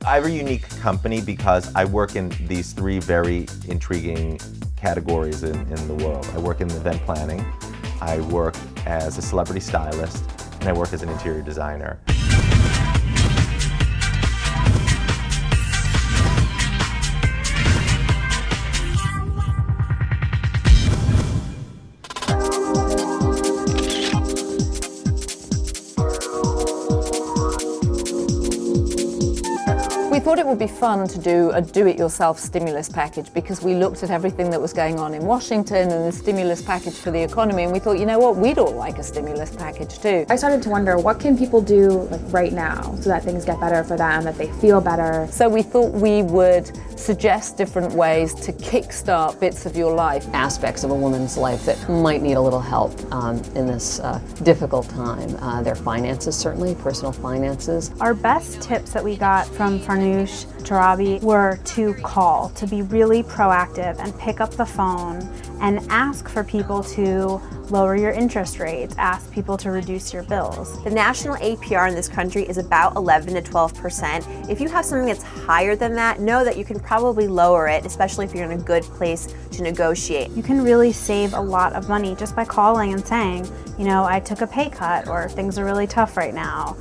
I have a unique company because I work in these three very intriguing categories in the world. I work in event planning, I work as a celebrity stylist, and I work as an interior designer. We thought it would be fun to do a do-it-yourself stimulus package because we looked at everything that was going on in Washington and the stimulus package for the economy, and we thought, you know what, we'd all like a stimulus package too. I started to wonder, what can people do right now so that things get better for them, that they feel better? So we thought we would suggest different ways to kickstart bits of your life. Aspects of a woman's life that might need a little help in this difficult time. Their finances, certainly, personal finances. Our best tips that we got from Farnoosh Torabi were to call, to be really proactive and pick up the phone and ask for people to lower your interest rates, ask people to reduce your bills. The national APR in this country is about 11 to 12%. If you have something that's higher than that, know that you can probably lower it, especially if you're in a good place to negotiate. You can really save a lot of money just by calling and saying, you know, I took a pay cut, or things are really tough right now.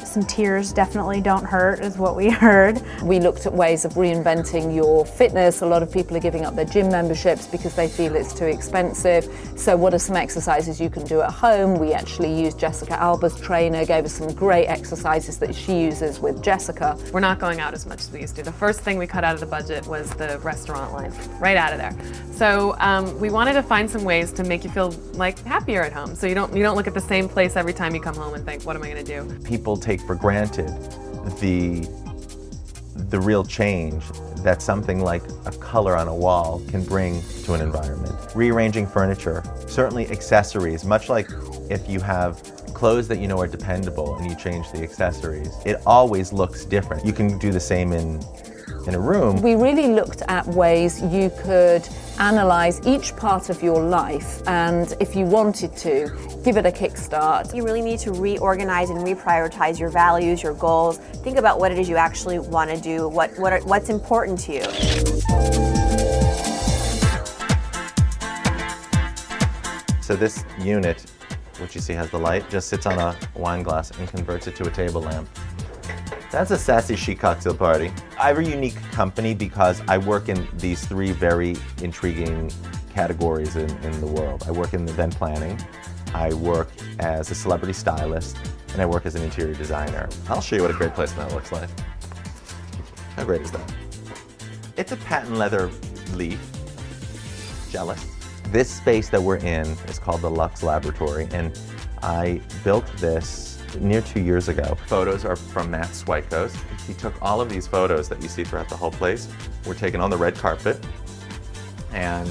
Some tears definitely don't hurt, is what we heard. We looked at ways of reinventing your fitness. A lot of people are giving up their gym memberships because they feel it's too expensive. So what are some exercises you can do at home? We actually used Jessica Alba's trainer, gave us some great exercises that she uses with Jessica. We're not going out as much as we used to. The first thing we cut out of the budget was the restaurant line, right out of there. So we wanted to find some ways to make you feel like happier at home. So you don't look at the same place every time you come home and think, what am I going to do? People take for granted the real change that something like a color on a wall can bring to an environment. Rearranging furniture, certainly accessories, much like if you have clothes that you know are dependable and you change the accessories, it always looks different. You can do the same in a room. We really looked at ways you could analyze each part of your life, and if you wanted to, give it a kickstart. You really need to reorganize and reprioritize your values, your goals. Think about what it is you actually want to do, what's important to you. So this unit, which you see has the light, just sits on a wine glass and converts it to a table lamp. That's a sassy chic cocktail party. I have a unique company because I work in these three very intriguing categories in the world. I work in event planning, I work as a celebrity stylist, and I work as an interior designer. I'll show you what a great placement looks like. How great is that? It's a patent leather leaf. Jealous? This space that we're in is called the Luxe Laboratory, and I built this near 2 years ago. Photos are from Matt Switekos. He took all of these photos that you see throughout the whole place, were taken on the red carpet, and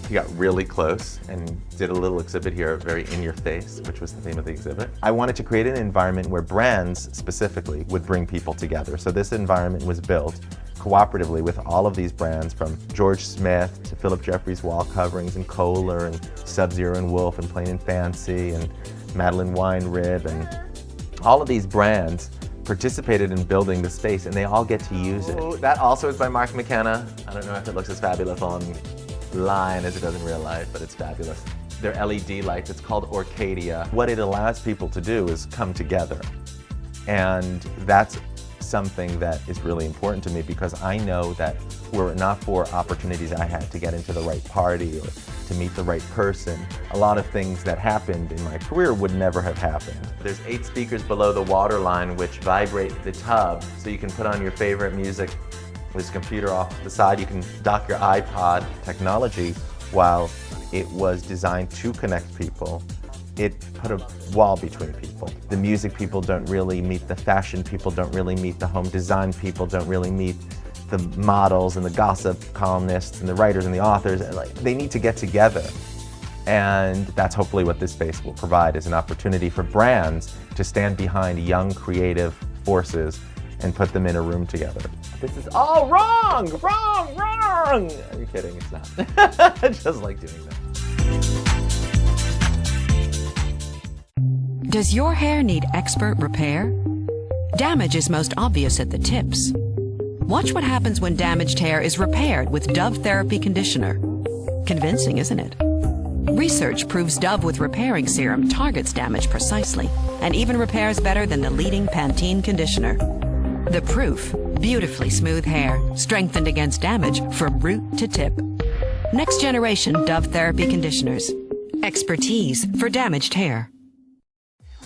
he got really close and did a little exhibit here, very in your face, which was the theme of the exhibit. I wanted to create an environment where brands specifically would bring people together. So this environment was built cooperatively with all of these brands, from George Smith to Philip Jeffries wall coverings and Kohler and Sub-Zero and Wolf and Plain and Fancy and Madeline Wine-Rib, and all of these brands participated in building the space, and they all get to use it. That also is by Mark McKenna. I don't know if it looks as fabulous online as it does in real life, but it's fabulous. They're LED lights. It's called Orcadia. What it allows people to do is come together, and that's something that is really important to me, because I know that were it not for opportunities I had to get into the right party or to meet the right person, a lot of things that happened in my career would never have happened. There's 8 speakers below the waterline which vibrate the tub, so you can put on your favorite music. There's a computer off to the side. You can dock your iPod. Technology, while it was designed to connect people, it put a wall between people. The music people don't really meet the fashion people, don't really meet the home design people, don't really meet the models and the gossip columnists and the writers and the authors. They need to get together. And that's hopefully what this space will provide, is an opportunity for brands to stand behind young, creative forces and put them in a room together. This is all wrong! Wrong! Wrong! Are you kidding? It's not. I just like doing that. Does your hair need expert repair? Damage is most obvious at the tips. Watch what happens when damaged hair is repaired with Dove Therapy Conditioner. Convincing, isn't it? Research proves Dove with repairing serum targets damage precisely and even repairs better than the leading Pantene conditioner. The proof: beautifully smooth hair, strengthened against damage from root to tip. Next generation Dove Therapy Conditioners. Expertise for damaged hair.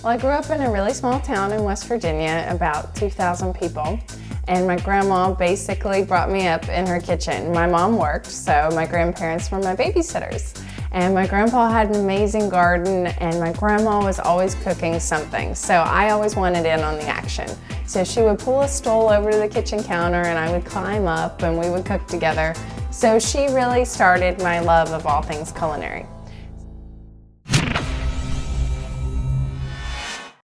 Well, I grew up in a really small town in West Virginia, about 2,000 people, and my grandma basically brought me up in her kitchen. My mom worked, so my grandparents were my babysitters. And my grandpa had an amazing garden, and my grandma was always cooking something, so I always wanted in on the action. So she would pull a stool over to the kitchen counter, and I would climb up, and we would cook together. So she really started my love of all things culinary.